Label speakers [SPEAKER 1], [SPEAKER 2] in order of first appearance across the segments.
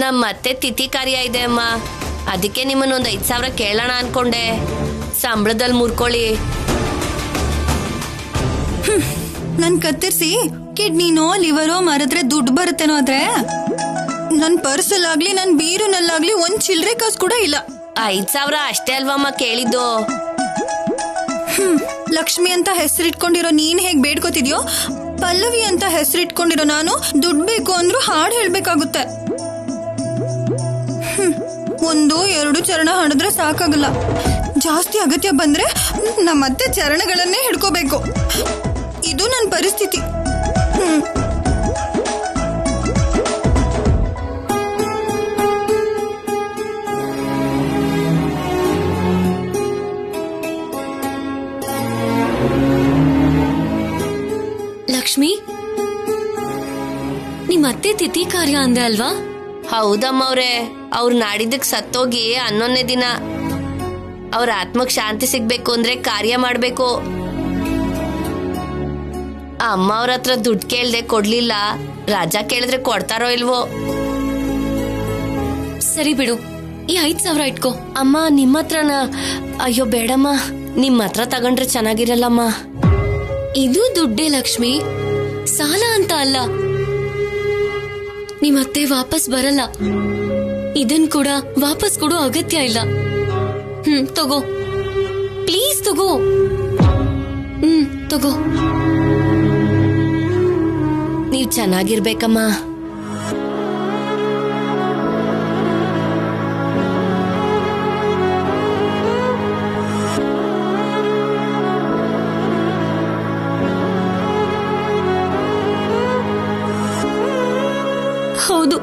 [SPEAKER 1] ನಮ್ಮ ಮತ್ತೆ ತಿಥಿ ಕಾರ್ಯ ಇದೆ ಅಮ್ಮ, ಅದಕ್ಕೆ ನಿಮ್ಮನ್ನೊಂದು 5,000 ಕೇಳೋಣ ಅನ್ಕೊಂಡೆ. ಸಂಬಳದಲ್ಲಿ ಮುರ್ಕೊಳ್ಳಿ.
[SPEAKER 2] ನನ್ ಕತ್ತರಿಸಿ ಕಿಡ್ನಿನೋ ಲಿವರೋ ಮಾರಿದ್ರೆ ದುಡ್ಡು ಬರುತ್ತೇನೋ ಆದ್ರೆ ನನ್ ಪರ್ಸಲ್ಲಾಗ್ಲಿ ನನ್ ಬೀರುನಲ್ಲಾಗ್ಲಿ ಒಂದ್ ಚಿಲ್ರೆ ಕಾಸು ಕೂಡ ಇಲ್ಲ.
[SPEAKER 1] 5,000 ಅಷ್ಟೇ ಅಲ್ವಮ್ಮ ಕೇಳಿದ್ದು.
[SPEAKER 2] ಲಕ್ಷ್ಮಿ ಅಂತ ಹೆಸರಿಟ್ಕೊಂಡಿರೋ ನೀನ್ ಹೇಗ್ ಬೇಡ್ಕೋತಿದ್ಯೋ, ಪಲ್ಲವಿ ಅಂತ ಹೆಸರಿಟ್ಕೊಂಡಿರೋ ನಾನು ದುಡ್ಡು ಬೇಕು ಅಂದ್ರೂ ಹಾಡು ಹೇಳ್ಬೇಕಾಗುತ್ತೆ. 1-2 ಚರಣ ಹಾಡಿದ್ರೆ ಸಾಕಾಗಲ್ಲ. ಜಾಸ್ತಿ ಅಗತ್ಯ ಬಂದ್ರೆ ನಮ್ಮತ್ತೆ ಚರಣಗಳನ್ನೇ ಹಿಡ್ಕೋಬೇಕು. ಇದು ನನ್ನ ಪರಿಸ್ಥಿತಿ.
[SPEAKER 3] ಲಕ್ಷ್ಮಿ, ನಿಮ್ಮತ್ತೆ ತಿಥಿ ಕಾರ್ಯ ಅಂದೆ ಅಲ್ವಾ?
[SPEAKER 1] ಹೌದಮ್ಮ ಅವ್ರೆ, ಅವ್ರು ನಾಡಿದ್ದಕ್ಕೆ ಸತ್ತೋಗಿ 11ನೇ ದಿನ. ಅವ್ರ ಆತ್ಮಕ್ ಶಾಂತಿ ಸಿಗ್ಬೇಕು ಅಂದ್ರೆ ಕಾರ್ಯ ಮಾಡ್ಬೇಕು. ಅಮ್ಮ ಅವ್ರ ಹತ್ರ ದುಡ್ಡು ಕೇಳ್ದೆ ಕೊಡ್ಲಿಲ್ಲ. ರಾಜ ಕೇಳಿದ್ರೆ ಕೊಡ್ತಾರೋ ಇಲ್ವೋ?
[SPEAKER 3] ಸರಿ ಬಿಡು, ಈ 5,000 ಇಟ್ಕೋ.
[SPEAKER 1] ಅಮ್ಮ ನಿಮ್ಮ ಹತ್ರನ? ಅಯ್ಯೋ ಬೇಡಮ್ಮ, ನಿಮ್ಮ ಹತ್ರ ತಗೊಂಡ್ರೆ ಚೆನ್ನಾಗಿರಲ್ಲಮ್ಮ.
[SPEAKER 3] ಇದು ದುಡ್ಡೇ ಲಕ್ಷ್ಮಿ, ಸಾಲ ಅಂತ ಅಲ್ಲ. ನಿಮ್ಮತ್ತೆ ವಾಪಸ್ ಬರಲ್ಲ, ಇದನ್ ಕೂಡ ವಾಪಸ್ ಕೊಡೋ ಅಗತ್ಯ ಇಲ್ಲ. ತಗೋ ಪ್ಲೀಸ್, ತಗೋ. ತಗೋ.
[SPEAKER 1] ನೀವ್ ಚೆನ್ನಾಗಿರ್ಬೇಕಮ್ಮ.
[SPEAKER 3] ಹೌದು,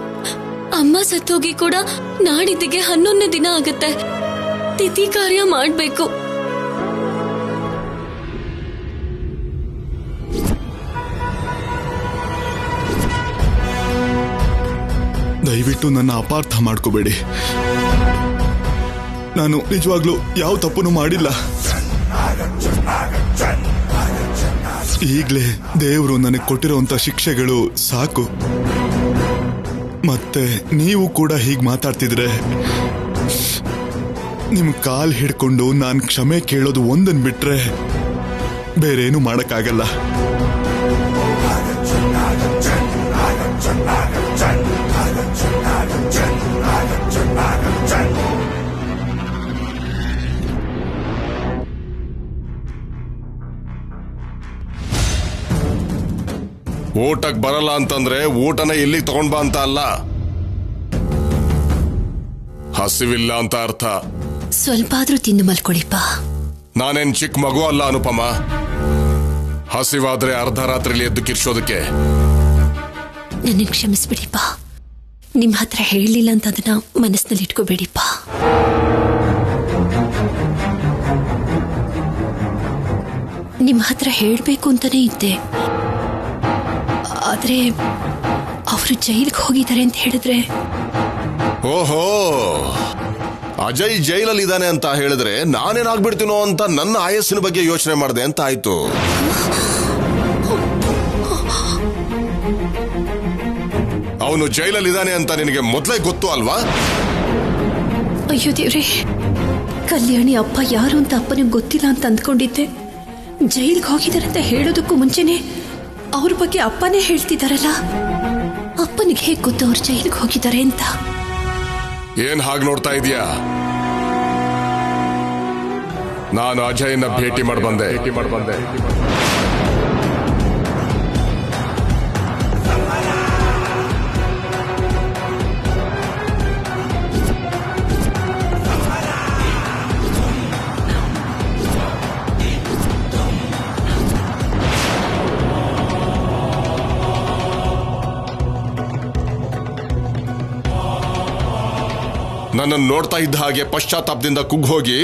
[SPEAKER 3] ಅಮ್ಮ ಸತ್ತೋಗಿ ಕೂಡ ನಾಡಿದ್ದಿಗೆ 11ನೇ ದಿನ ಆಗತ್ತೆ. ತಿಥಿ ಕಾರ್ಯ ಮಾಡ್ಬೇಕು.
[SPEAKER 4] ದಯವಿಟ್ಟು ನನ್ನ ಅಪಾರ್ಥ ಮಾಡ್ಕೋಬೇಡಿ. ನಾನು ನಿಜವಾಗ್ಲೂ ಯಾವ ತಪ್ಪನ್ನು ಮಾಡಿಲ್ಲ. ಈಗ್ಲೇ ದೇವರು ನನಗೆ ಕೊಟ್ಟಿರೋಂಥ ಶಿಕ್ಷೆಗಳು ಸಾಕು. ಮತ್ತೆ ನೀವು ಕೂಡ ಹೀಗೆ ಮಾತಾಡ್ತಿದ್ರೆ ನಿಮ್ ಕಾಲ್ ಹಿಡ್ಕೊಂಡು ನಾನು ಕ್ಷಮೆ ಕೇಳೋದು ಒಂದನ್ ಬಿಟ್ರೆ ಬೇರೇನು ಮಾಡಕ್ಕಾಗಲ್ಲ.
[SPEAKER 5] ಊಟಕ್ ಬರಲ್ಲ ಅಂತಂದ್ರೆ ಊಟನ ಇಲ್ಲಿಗೆ ತಗೊಂಡ್ ಬಾ ಅಂತ ಅಲ್ಲ, ಹಸಿವಿಲ್ಲ ಅಂತ ಅರ್ಥ.
[SPEAKER 3] ಸ್ವಲ್ಪ ಆದ್ರೂ ತಿಂದು ಮಲ್ಕೊಳಿಪ್ಪ.
[SPEAKER 5] ನಾನೇನ್ ಚಿಕ್ಕ ಮಗು ಅಲ್ಲ ಅನುಪಮ, ಹಸಿವಾದ್ರೆ ಅರ್ಧ ರಾತ್ರಿಲಿ ಎದ್ದು ಕಿರ್ಸೋದಕ್ಕೆ.
[SPEAKER 3] ನನ್ನ ಕ್ಷಮಿಸ್ಬಿಡಿಪ್ಪ. ನಿಮ್ ಹತ್ರ ಹೇಳಲಿಲ್ಲ ಅಂತ ಅದನ್ನ ಮನಸ್ಸಿನಲ್ಲಿ ಇಟ್ಕೋಬೇಡಿಪ್ಪ. ನಿಮ್ ಹತ್ರ ಹೇಳ್ಬೇಕು ಅಂತಾನೆ ಇದ್ದೆ, ಆದ್ರೆ ಅವರು ಜೈಲಿಗೆ ಹೋಗಿದ್ದಾರೆ ಅಂತ ಹೇಳಿದ್ರೆ.
[SPEAKER 5] ಓಹೋ, ಅಜಯ್ ಜೈಲಲ್ಲಿ ಇದ್ದಾನೆ ಅಂತ ಹೇಳಿದ್ರೆ ನಾನೇನಾಗ್ಬಿಡ್ತೀನೋ ಅಂತ ನನ್ನ ಆಯಸ್ಸಿನ ಬಗ್ಗೆ ಯೋಚನೆ ಮಾಡಿದೆ ಅಂತ ಆಯ್ತು. ಅವನು ಜೈಲಲ್ಲಿ ಇದ್ದಾನೆ ಅಂತ ನಿನಗೆ ಮೊದಲೇ ಗೊತ್ತು ಅಲ್ವಾ?
[SPEAKER 3] ಅಯ್ಯೋ ದೇವ್ರೆ, ಕಲ್ಯಾಣಿ ಅಪ್ಪ ಯಾರು ಅಂತ ಅಪ್ಪನಿಗೆ ಗೊತ್ತಿಲ್ಲ ಅಂತ ಅಂದ್ಕೊಂಡಿದ್ದೆ. ಜೈಲಿಗೆ ಹೋಗಿದ್ದಾರೆ ಅಂತ ಹೇಳೋದಕ್ಕೂ ಮುಂಚೆನೆ ಅವ್ರ ಬಗ್ಗೆ ಅಪ್ಪನೇ ಹೇಳ್ತಿದಾರಲ್ಲ. ಅಪ್ಪನಿಗೆ ಹೇಗೆ ಗೊತ್ತು ಅವ್ರು ಜೈಲಿಗೆ ಹೋಗಿದ್ದಾರೆ ಅಂತ?
[SPEAKER 5] ಏನ್ ಹಾಗೆ ನೋಡ್ತಾ ಇದೀಯಾ? ನಾನು ಅಜಯ್ನ ಭೇಟಿ ಮಾಡಿ ಬಂದೆ. ನನ್ನನ್ನು ನೋಡ್ತಾ ಇದ್ದ ಹಾಗೆ ಪಶ್ಚಾತ್ತಾಪದಿಂದ ಕುಗ್ಗೋಗಿ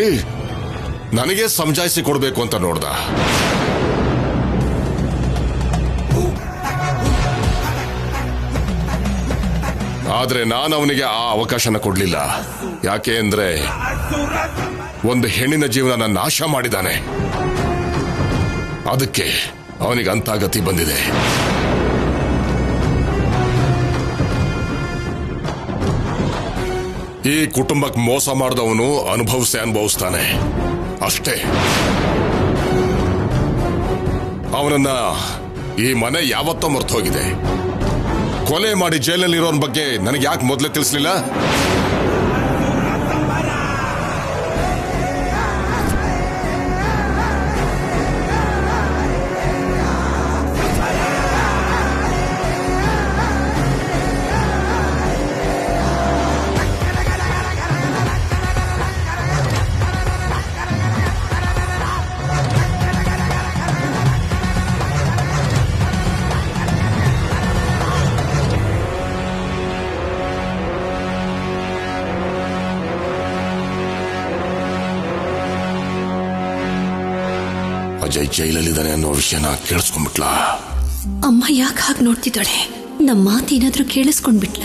[SPEAKER 5] ನನಗೆ ಸಮಜಾಯಿಸಿ ಕೊಡಬೇಕು ಅಂತ ನೋಡ್ದ. ಆದ್ರೆ ನಾನು ಅವನಿಗೆ ಆ ಅವಕಾಶನ ಕೊಡ್ಲಿಲ್ಲ. ಯಾಕೆ ಅಂದ್ರೆ ಒಂದು ಹೆಣ್ಣಿನ ಜೀವನ ನಾಶ ಮಾಡಿದಾನೆ. ಅದಕ್ಕೆ ಅವನಿಗೆ ಅಂತ ಗತಿ ಬಂದಿದೆ. ಈ ಕುಟುಂಬಕ್ಕೆ ಮೋಸ ಮಾಡಿದವನು ಅನುಭವಿಸ್ತಾನೆ ಅಷ್ಟೇ. ಅವನನ್ನ ಈ ಮನೆ ಯಾವತ್ತೋ ಮರ್ತು ಹೋಗಿದೆ. ಕೊಲೆ ಮಾಡಿ ಜೈಲಲ್ಲಿರೋನ್ ಬಗ್ಗೆ ನನಗೆ ಯಾಕೆ ಮೊದಲೇ ತಿಳಿಸ್ಲಿಲ್ಲ? ಅಜಯ್ ಜೈಲಲ್ಲಿದ್ದಾನೆ ಅನ್ನೋ ವಿಷಯನ ಕೇಳಿಸ್ಕೊಂಡ್ಬಿಟ್ಲಾ?
[SPEAKER 3] ಅಮ್ಮ ಯಾಕೆ ಹಾಗೆ ನೋಡ್ತಿದ್ದಾಳೆ? ನಮ್ಮ ಮಾತೇನಾದ್ರೂ ಕೇಳಿಸ್ಕೊಂಡ್ಬಿಟ್ಲ?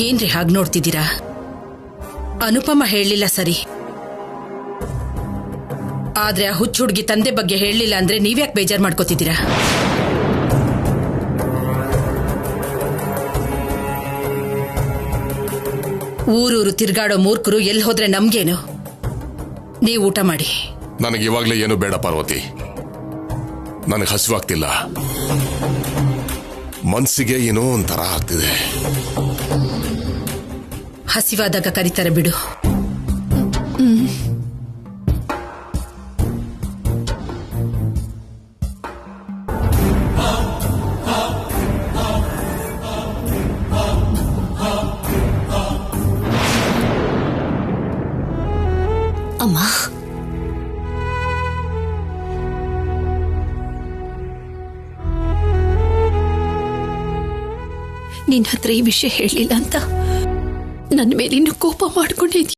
[SPEAKER 6] ಏನ್ರಿ ಹಾಗೆ ನೋಡ್ತಿದ್ದೀರಾ? ಅನುಪಮ ಹೇಳಲಿಲ್ಲ ಸರಿ, ಆದ್ರೆ ಆ ಹುಚ್ಚು ಹುಡುಗಿ ತಂದೆ ಬಗ್ಗೆ ಹೇಳಲಿಲ್ಲ ಅಂದ್ರೆ ನೀವ್ಯಾಕೆ ಬೇಜಾರು ಮಾಡ್ಕೋತಿದ್ದೀರಾ? ಊರೂರು ತಿರ್ಗಾಡೋ ಮೂರ್ಖರು ಎಲ್ಲಿ ಹೋದ್ರೆ ನಮ್ಗೇನು? ನೀವು ಊಟ ಮಾಡಿ.
[SPEAKER 5] ನನಗೆ ಇವಾಗ್ಲೇ ಏನು ಬೇಡ ಪಾರ್ವತಿ, ನನಗೆ ಹಸಿವಾಗ್ತಿಲ್ಲ. ಮನ್ಸಿಗೆ ಏನೋ ಒಂಥರ ಆಗ್ತಿದೆ.
[SPEAKER 6] ಹಸಿವಾದಾಗ ಕರೀತಾರೆ ಬಿಡು.
[SPEAKER 3] ಅಮ್ಮ, ನಿನ್ನ ಹತ್ರ ಈ ವಿಷಯ ಹೇಳಲಿಲ್ಲ ಅಂತ ನನ್ನ ಮೇಲೆ ಇನ್ನು ಕೋಪ ಮಾಡ್ಕೊಂಡಿದ್ಯ?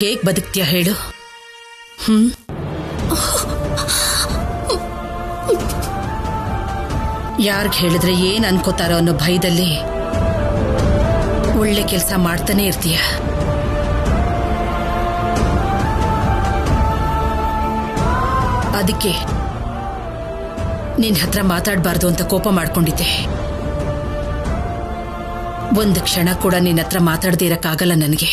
[SPEAKER 6] ಹೇಗ್ ಬದುಕ್ತೀಯ ಹೇಳು? ಯಾರ್ಗ್ ಹೇಳಿದ್ರೆ ಏನ್ ಅನ್ಕೋತಾರೋ ಅನ್ನೋ ಭಯದಲ್ಲಿ ಒಳ್ಳೆ ಕೆಲಸ ಮಾಡ್ತಾನೆ ಇರ್ತೀಯ. ಅದಕ್ಕೆ ನಿನ್ ಹತ್ರ ಮಾತಾಡಬಾರ್ದು ಅಂತ ಕೋಪ ಮಾಡ್ಕೊಂಡಿದ್ದೆ. ಒಂದು ಕ್ಷಣ ಕೂಡ ನಿನ್ನ ಹತ್ರ ಮಾತಾಡದೇ ಇರಕ್ಕಾಗಲ್ಲ ನನಗೆ.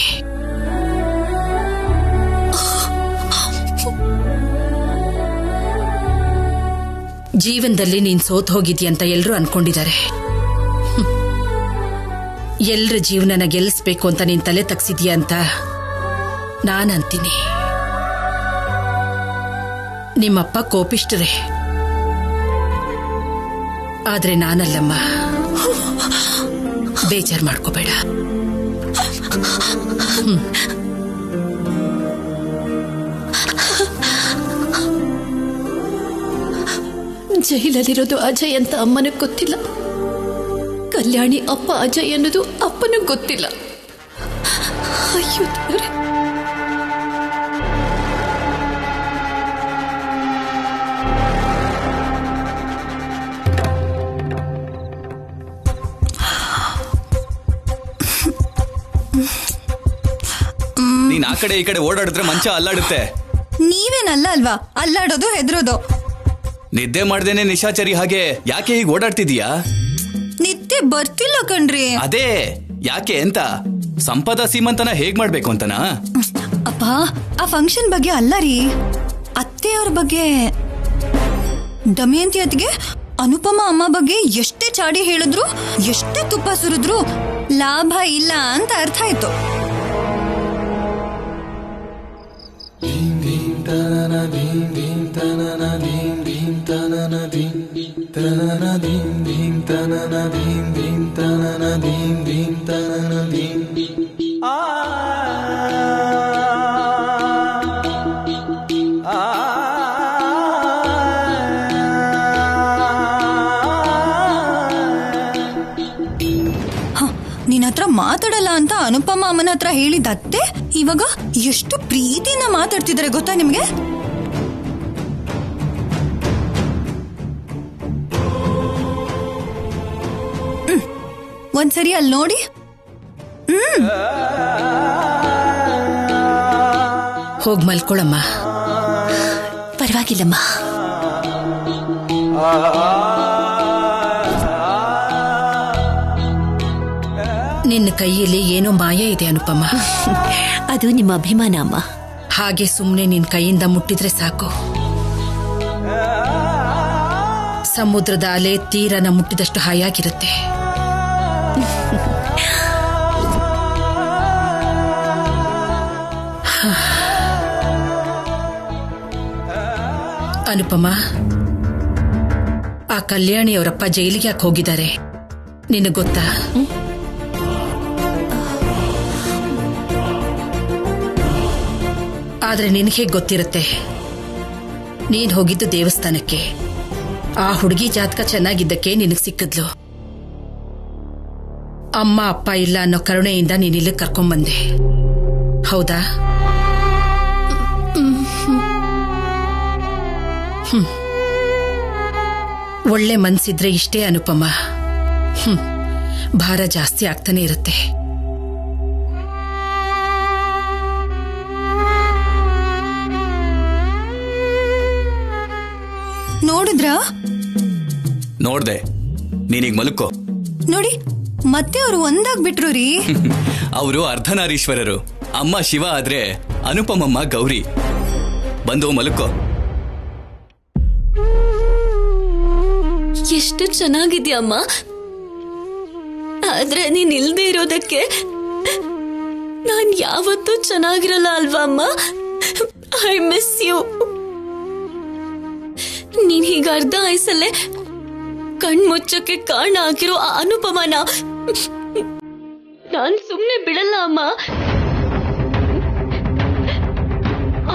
[SPEAKER 6] ಜೀವನದಲ್ಲಿ ನೀನ್ ಸೋತ್ ಹೋಗಿದ್ಯಂತ ಎಲ್ರೂ ಅನ್ಕೊಂಡಿದ್ದಾರೆ. ಎಲ್ರ ಜೀವನನ ಗೆಲ್ಲಿಸ್ಬೇಕು ಅಂತ ನೀನ್ ತಲೆ ತಗ್ಸಿದ್ಯಾ ಅಂತ ನಾನಂತೀನಿ. ನಿಮ್ಮಪ್ಪ ಕೋಪಿಷ್ಟರೇ, ಆದ್ರೆ ನಾನಲ್ಲಮ್ಮ. ಬೇಜಾರ್ ಮಾಡ್ಕೋಬೇಡ.
[SPEAKER 3] ಜೈಲಲ್ಲಿರೋದು ಅಜಯ್ ಅಂತ ಅಮ್ಮನಿಗೆ ಗೊತ್ತಿಲ್ಲ. ಕಲ್ಯಾಣಿ ಅಪ್ಪ ಅಜಯ್ ಅನ್ನೋದು ಅಪ್ಪನಿಗೆ ಗೊತ್ತಿಲ್ಲ. ಅಯ್ಯೋ ದೇವ್ರೇ.
[SPEAKER 7] ನೀನ್ ಆ ಕಡೆ ಈ ಕಡೆ ಓಡಾಡಿದ್ರೆ ಮಂಚ ಅಲ್ಲಾಡುತ್ತೆ.
[SPEAKER 2] ನೀವೇನಲ್ಲ ಅಲ್ವಾ ಅಲ್ಲಾಡೋದು, ಹೆದರೋದು.
[SPEAKER 7] ನಿದ್ದೆ ಮಾಡ್ದೇನೆ ನಿಶಾಚರಿ ಹಾಗೆ ಯಾಕೆ ಹೀಗೆ ಓಡಾಡ್ತಿದೀಯಾ?
[SPEAKER 2] ನಿದ್ದೆ ಬರ್ತಿಲ್ಲ ಕಣ್ರಿ.
[SPEAKER 7] ಅದೇ ಯಾಕೆ ಅಂತ. ಸಂಪದ ಸೀಮಂತನ ಹೇಗ್ ಮಾಡ್ಬೇಕು ಅಂತನಾ?
[SPEAKER 2] ಅಪ್ಪ, ಆ ಫಂಕ್ಷನ್ ಬಗ್ಗೆ ಅಲ್ಲ ರೀ, ಅತ್ತೆಯವ್ರ ಬಗ್ಗೆ. ದಮಯಂತಿ ಅತ್ತಿಗೆ ಅನುಪಮ ಅಮ್ಮ ಬಗ್ಗೆ ಎಷ್ಟೇ ಚಾಡಿ ಹೇಳಿದ್ರು, ಎಷ್ಟೇ ತುಪ್ಪ ಸುರಿದ್ರು ಲಾಭ ಇಲ್ಲ ಅಂತ ಅರ್ಥ ಆಯ್ತು. ಮಾತಾಡಲ್ಲ ಅಂತ ಅನುಪಮ ಅಮ್ಮನ ಹತ್ರ ಹೇಳಿದ ಅತ್ತೆ ಇವಾಗ ಎಷ್ಟು ಪ್ರೀತಿಯಿಂದ ಮಾತಾಡ್ತಿದ್ದಾರೆ ಗೊತ್ತಾ ನಿಮ್ಗೆ? ಒಂದ್ಸರಿ ಅಲ್ಲಿ ನೋಡಿ.
[SPEAKER 6] ಹೋಗ್ ಮಲ್ಕೊಳಮ್ಮ.
[SPEAKER 3] ಪರವಾಗಿಲ್ಲಮ್ಮ.
[SPEAKER 6] ನಿನ್ನ ಕೈಯಲ್ಲಿ ಏನೋ ಮಾಯ ಇದೆ ಅನುಪಮ.
[SPEAKER 3] ಅದು ನಿಮ್ಮ ಅಭಿಮಾನ ಅಮ್ಮ.
[SPEAKER 6] ಹಾಗೆ ಸುಮ್ಮನೆ ನಿನ್ ಕೈಯಿಂದ ಮುಟ್ಟಿದ್ರೆ ಸಾಕು. ಸಮುದ್ರದ ಅಲೆ ತೀರನ ಮುಟ್ಟಿದಷ್ಟು ಹಾಯಾಗಿರುತ್ತೆ. ಅನುಪಮ, ಆ ಕಲ್ಯಾಣಿ ಅವರಪ್ಪ ಜೈಲಿಗೆ ಯಾಕೆ ಹೋಗಿದ್ದಾರೆ ನಿನಗೆ ಗೊತ್ತಾ? ಆದ್ರೆ ನಿನಗೆ ಹೇಗೆ ಗೊತ್ತಿರುತ್ತೆ? ನೀನ್ ಹೋಗಿದ್ದು ದೇವಸ್ಥಾನಕ್ಕೆ. ಆ ಹುಡುಗಿ ಜಾತಕ ಚೆನ್ನಾಗಿದ್ದಕ್ಕೆ ನಿನಗೆ ಸಿಕ್ಕಿದ್ಲು. ಅಮ್ಮ ಅಪ್ಪ ಇಲ್ಲ ಅನ್ನೋ ಕರುಣೆಯಿಂದ ನೀನಿಲ್ಲಿ ಕರ್ಕೊಂಬಂದೆ, ಹೌದಾ? ಒಳ್ಳೆ ಮನ್ಸಿದ್ರೆ ಇಷ್ಟೇ ಅನುಪಮ. ಭಾರ ಜಾಸ್ತಿ ಆಗ್ತಾನೆ ಇರುತ್ತೆ.
[SPEAKER 7] ನೋಡ್ದೆ, ನೀನೀಗ ಮಲ್ಕೋ.
[SPEAKER 2] ನೋಡಿ ಮತ್ತೆ ಅವರು ಒಂದಾಗ್ಬಿಟ್ರು ರೀ.
[SPEAKER 7] ಅವರು ಅರ್ಧನಾರೀಶ್ವರರು. ಅಮ್ಮ ಶಿವ ಆದ್ರೆ ಅನುಪಮಮ್ಮ ಗೌರಿ. ಬಂದು ಮಲ್ಕೋ.
[SPEAKER 3] ಎಷ್ಟು ಚೆನ್ನಾಗಿದ್ಯಮ್ಮ. ಆದ್ರೆ ನೀನ್ ಇಲ್ದೇ ಇರೋದಕ್ಕೆ ನಾನ್ ಯಾವತ್ತೂ ಚೆನ್ನಾಗಿರಲ್ಲ ಅಲ್ವಾ ಅಮ್ಮ? I miss you. ನೀನ್ ಹೀಗ ಅರ್ಧ ಆಯ್ಸಲ್ಲೇ ಕಣ್ಮುಚ್ಚಕ್ಕೆ ಕಾರಣ ಆಗಿರೋ ಆ ಅನುಪಮನ ನಾನ್ ಸುಮ್ನೆ ಬಿಡಲ್ಲ ಅಮ್ಮ.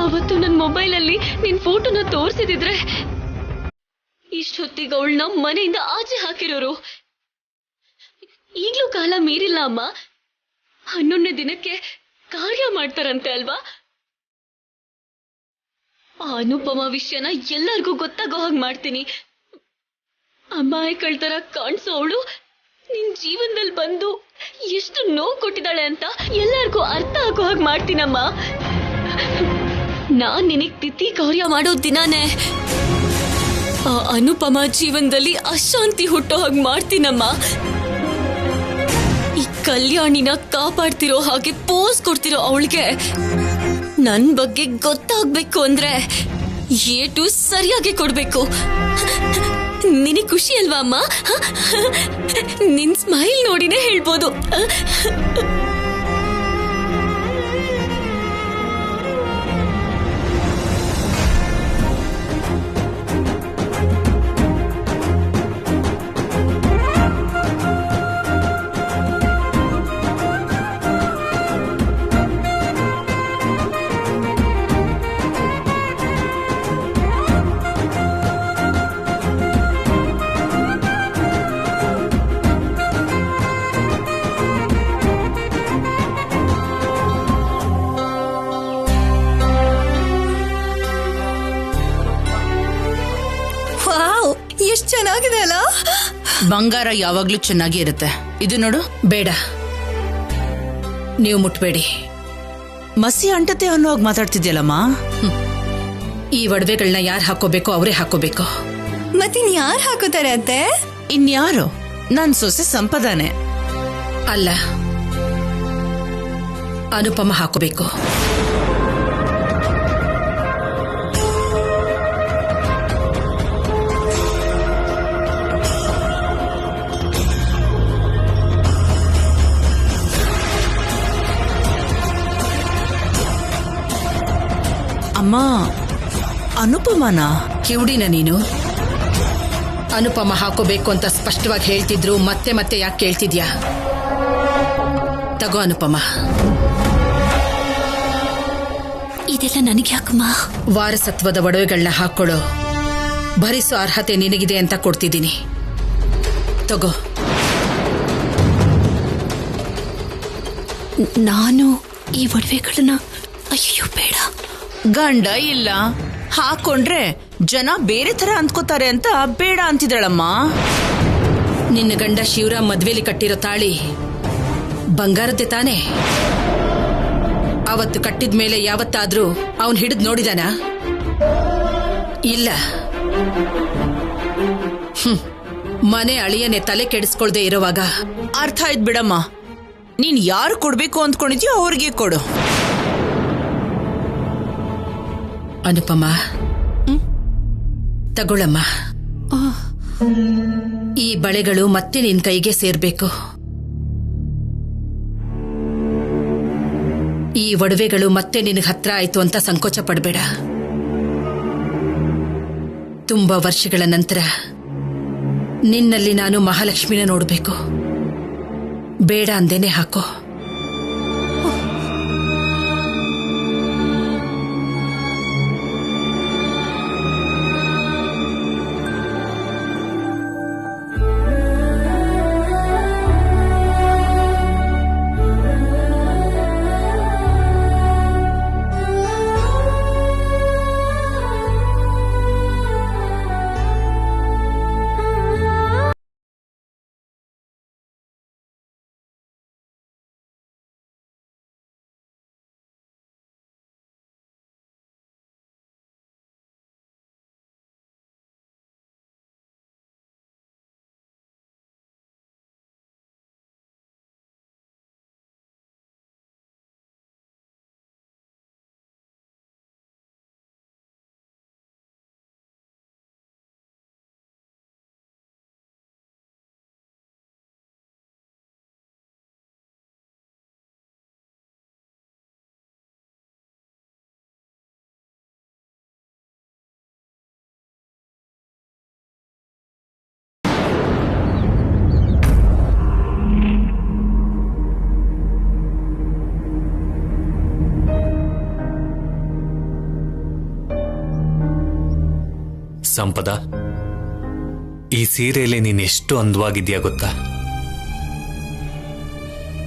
[SPEAKER 3] ಆವತ್ತು ನನ್ ಮೊಬೈಲಲ್ಲಿ ನಿನ್ ಫೋಟೋನ ತೋರಿಸಿದಿದ್ರೆ ಇಷ್ಟೊತ್ತಿಗೆ ಅವಳನ್ನ ಮನೆಯಿಂದ ಆಚೆ ಹಾಕಿರೋರು. ಈಗ್ಲೂ ಕಾಲ ಮೀರಿಲ್ಲ ಅಮ್ಮ. 11ನೇ ದಿನಕ್ಕೆ ಕಾರ್ಯ ಮಾಡ್ತಾರಂತೆ ಅಲ್ವಾ? ಆ ಅನುಪಮ ವಿಷಯನ ಎಲ್ಲರಿಗೂ ಗೊತ್ತಾಗೋ ಹಾಗೆ ಮಾಡ್ತೀನಿ. ಅಮಾಯಕಳ ತರ ಕಾಣಿಸೋ ಅವಳು ನಿನ್ ಜೀವನದಲ್ಲಿ ಬಂದು ಎಷ್ಟು ನೋವು ಕೊಟ್ಟಿದ್ದಾಳೆ ಅಂತ ಎಲ್ಲರಿಗೂ ಅರ್ಥ ಆಗೋ ಹಾಗೆ ಮಾಡ್ತೀನಮ್ಮ. ನಾನ್ ನಿನಗ್ ತಿಥಿ ಕಾರ್ಯ ಮಾಡೋ ದಿನಾನೇ ಆ ಅನುಪಮ ಜೀವನದಲ್ಲಿ ಅಶಾಂತಿ ಹುಟ್ಟೋ ಹಾಗೆ ಮಾಡ್ತೀನಮ್ಮ. ಈ ಕಲ್ಯಾಣಿನ ಕಾಪಾಡ್ತಿರೋ ಹಾಗೆ ಪೋಸ್ ಕೊಡ್ತಿರೋ ಅವಳಿಗೆ ನನ್ ಬಗ್ಗೆ ಗೊತ್ತಾಗ್ಬೇಕು ಅಂದ್ರೆ ಏಟು ಸರಿಯಾಗಿ ಕೊಡ್ಬೇಕು. ನಿನಗೆ ಖುಷಿ ಅಲ್ವಾ ಅಮ್ಮ? ನಿನ್ ಸ್ಮೈಲ್ ನೋಡಿನೇ ಹೇಳ್ಬೋದು.
[SPEAKER 2] ಎಷ್ಟ್ ಚೆನ್ನಾಗಿದೆ ಅಲ್ಲ?
[SPEAKER 6] ಬಂಗಾರ ಯಾವಾಗ್ಲೂ ಚೆನ್ನಾಗಿ ಇರುತ್ತೆ. ಇದು ನೋಡು. ಬೇಡ, ನೀವು ಮುಟ್ಬೇಡಿ.
[SPEAKER 8] ಮಸಿ ಅಂಟತೆ ಅನ್ನೋವಾಗ ಮಾತಾಡ್ತಿದ್ಯಲ್ಲಮ್ಮ.
[SPEAKER 6] ಈ ಒಡವೆಗಳನ್ನ ಯಾರು ಹಾಕೋಬೇಕೋ ಅವರೇ ಹಾಕೋಬೇಕು.
[SPEAKER 2] ಮತ್ತಿನ್ ಯಾರು ಹಾಕೋತಾರೆ ಅತ್ತೆ?
[SPEAKER 8] ಇನ್ಯಾರು? ನನ್ ಸೊಸೆ ಸಂಪದಾನೆ.
[SPEAKER 6] ಅಲ್ಲ, ಅನುಪಮ ಹಾಕೋಬೇಕು.
[SPEAKER 8] ಅಮ್ಮ, ಅನುಪಮನ
[SPEAKER 6] ಕಿವುಡಿನ ನೀನು? ಅನುಪಮ ಹಾಕೋಬೇಕು ಅಂತ ಸ್ಪಷ್ಟವಾಗಿ ಹೇಳ್ತಿದ್ರು ಮತ್ತೆ ಮತ್ತೆ ಯಾಕೆ ಕೇಳ್ತಿದ್ಯಾ? ತಗೋ ಅನುಪಮ.
[SPEAKER 3] ಇದೆಲ್ಲ ನನಗೆ ಯಾಕಮ್ಮ?
[SPEAKER 6] ವಾರಸತ್ವದ ಒಡವೆಗಳನ್ನ ಹಾಕೊಳ್ಳೋ ಭರಿಸೋ ಅರ್ಹತೆ ನಿನಗಿದೆ ಅಂತ ಕೊಡ್ತಿದ್ದೀನಿ. ತಗೋ.
[SPEAKER 3] ನಾನು ಈ ಒಡವೆಗಳನ್ನ ಅಯ್ಯೋ ಬೇಡ.
[SPEAKER 8] ಗಂಡ ಇಲ್ಲ ಹಾಕೊಂಡ್ರೆ ಜನ ಬೇರೆ ತರ ಅಂದ್ಕೋತಾರೆ ಅಂತ ಬೇಡ ಅಂತಿದ್ದಾಳಮ್ಮ.
[SPEAKER 6] ನಿನ್ನ ಗಂಡ ಶಿವರಾಮ್ ಮದ್ವೆಲಿ ಕಟ್ಟಿರೋ ತಾಳಿ ಬಂಗಾರದ್ದೇ ತಾನೆ? ಅವತ್ತು ಕಟ್ಟಿದ್ಮೇಲೆ ಯಾವತ್ತಾದ್ರೂ ಅವನ್ ಹಿಡಿದ್ ನೋಡಿದಾನ? ಇಲ್ಲ. ಮನೆ ಅಳಿಯನೆ ತಲೆ ಕೆಡಿಸ್ಕೊಳ್ದೆ ಇರುವಾಗ
[SPEAKER 8] ಅರ್ಥ ಆಯ್ತು ಬಿಡಮ್ಮ. ನೀನ್ ಯಾರು ಕೊಡ್ಬೇಕು ಅಂದ್ಕೊಂಡಿದ್ಯೋ ಅವ್ರಿಗೆ ಕೊಡು.
[SPEAKER 6] ಅನುಪಮ, ತಗೊಳಮ್ಮ. ಈ ಬಳೆಗಳು ಮತ್ತೆ ನಿನ್ ಕೈಗೆ ಸೇರ್ಬೇಕು. ಈ ಒಡವೆಗಳು ಮತ್ತೆ ನಿನಗೆ ಹತ್ರ ಆಯ್ತು ಅಂತ ಸಂಕೋಚ ಪಡಬೇಡ. ತುಂಬಾ ವರ್ಷಗಳ ನಂತರ ನಿನ್ನಲ್ಲಿ ನಾನು ಮಹಾಲಕ್ಷ್ಮಿನ ನೋಡ್ಬೇಕು. ಬೇಡ ಅಂದೇನೆ ಹಾಕೋ.
[SPEAKER 9] ಸಂಪದ, ಈ ಸೀರೆಯಲ್ಲಿ ನೀನ್ ಎಷ್ಟು ಅಂದವಾಗಿದ್ಯಾ ಗೊತ್ತಾ?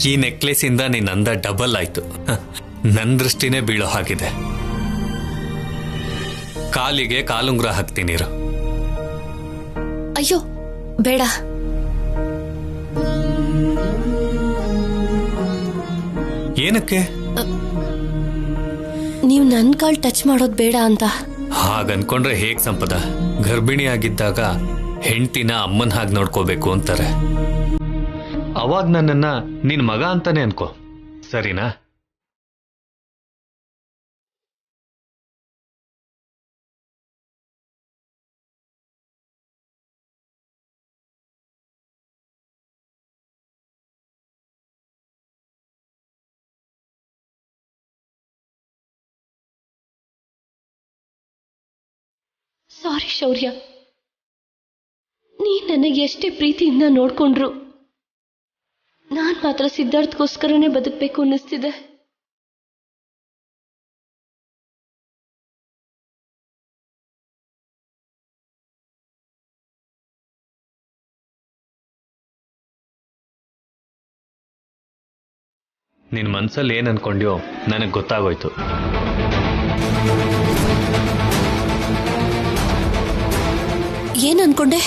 [SPEAKER 9] ಈ ನೆಕ್ಲೆಸ್ ಇಂದ ನಿನ್ ಅಂದ ಡಬಲ್ ಆಯ್ತು. ನನ್ ದೃಷ್ಟಿನೇ ಬೀಳೋ ಹಾಗಿದೆ. ಕಾಲಿಗೆ ಕಾಲುಂಗ್ರ ಹಾಕ್ತೀನಿರು.
[SPEAKER 1] ಅಯ್ಯೋ ಬೇಡ.
[SPEAKER 9] ಏನಕ್ಕೆ?
[SPEAKER 1] ನೀವು ನನ್ ಕಾಲ್ ಟಚ್ ಮಾಡೋದ್ ಬೇಡ ಅಂತ.
[SPEAKER 9] ಹಾಗನ್ಕೊಂಡ್ರೆ ಹೇಗ್ ಸಂಪದ? ಗರ್ಭಿಣಿ ಆಗಿದ್ದಾಗ ಹೆಂಡ್ತಿನ ಅಮ್ಮನ್ ಹಾಗೆ ನೋಡ್ಕೋಬೇಕು ಅಂತಾರೆ. ಅವಾಗ ನನ್ನನ್ನ ನಿನ್ ಮಗ ಅಂತಾನೆ ಅನ್ಕೋ, ಸರಿನಾ?
[SPEAKER 1] ಸಾರಿ ಶೌರ್ಯ, ನೀ ನನಗೆ ಎಷ್ಟೇ ಪ್ರೀತಿಯಿಂದ ನೋಡ್ಕೊಂಡ್ರು ನಾನ್ ಮಾತ್ರ ಸಿದ್ಧಾರ್ಥ್ಗೋಸ್ಕರನೇ ಬದುಕಬೇಕು ಅನ್ನಿಸ್ತಿದೆ.
[SPEAKER 9] ನಿನ್ ಮನ್ಸಲ್ಲಿ ಏನ್ ಅನ್ಕೊಂಡ್ಯೋ ನನಗ್ ಗೊತ್ತಾಗೋಯ್ತು.
[SPEAKER 1] ಏನ್ ಅನ್ಕೊಂಡೆ?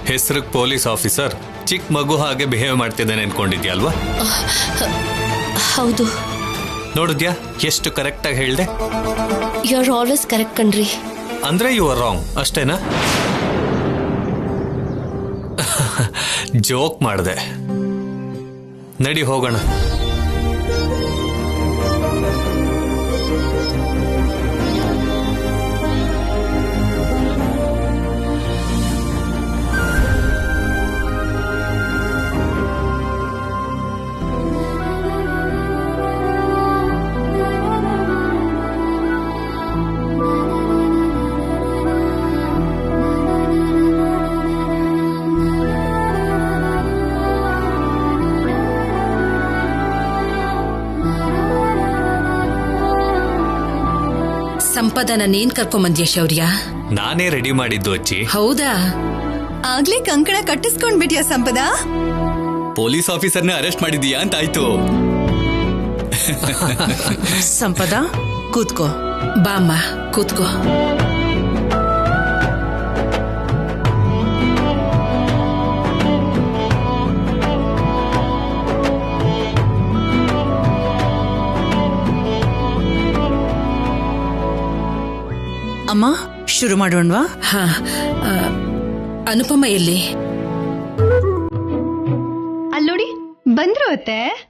[SPEAKER 9] ಹೆಸರಿಗೆ ಪೊಲೀಸ್ ಆಫೀಸರ್ ಚಿಕ್ಕ ಮಗು ಹಾಗೆ ಬಿಹೇವ್ ಮಾಡ್ತಿದ್ದಾನೆ ಅನ್ಕೊಂಡಿದ್ಯಾ ಅಲ್ವಾ?
[SPEAKER 1] ಹೌದು.
[SPEAKER 9] ನೋಡಿದ್ಯಾ ಎಷ್ಟು ಕರೆಕ್ಟ್ ಆಗಿ ಹೇಳ್ದೆ?
[SPEAKER 1] ಯು ಆರ್ ಆಲ್ವೇಸ್ ಕರೆಕ್ಟ್ ಕಣ್ರಿ.
[SPEAKER 9] ಅಂದ್ರೆ ಯು ಆರ್ ರಾಂಗ್ ಅಷ್ಟೇನಾ? ಜೋಕ್ ಮಾಡ್ದೆ. ನಡಿ ಹೋಗೋಣ.
[SPEAKER 6] ಸಂಪದನ ನೀನ್ ಕರ್ಕೊಂಬಂದ್ಯಾ ಶೌರ್ಯ?
[SPEAKER 9] ನಾನೇ ರೆಡಿ ಮಾಡಿದ್ದು ಅಜ್ಜಿ.
[SPEAKER 6] ಹೌದಾ?
[SPEAKER 2] ಆಗ್ಲೇ ಕಂಕಣ ಕಟ್ಟಿಸ್ಕೊಂಡ್ಬಿಟ್ಯಾ ಸಂಪದ?
[SPEAKER 7] ಪೊಲೀಸ್ ಆಫೀಸರ್ನ ಅರೆಸ್ಟ್ ಮಾಡಿದೀಯಾ ಅಂತ ಆಯ್ತು.
[SPEAKER 8] ಸಂಪದ ಕೂತ್ಕೋ.
[SPEAKER 6] ಬಾಮ್ಮ ಕೂತ್ಕೋ.
[SPEAKER 8] ಅಮ್ಮ ಶುರು ಮಾಡೋಣವಾ?
[SPEAKER 6] ಹಾ, ಅನುಪಮ ಎಲ್ಲಿ?
[SPEAKER 2] ಅಲ್ಲೋಡಿ ಬಂದ್ರು ಅತ್ತೆ.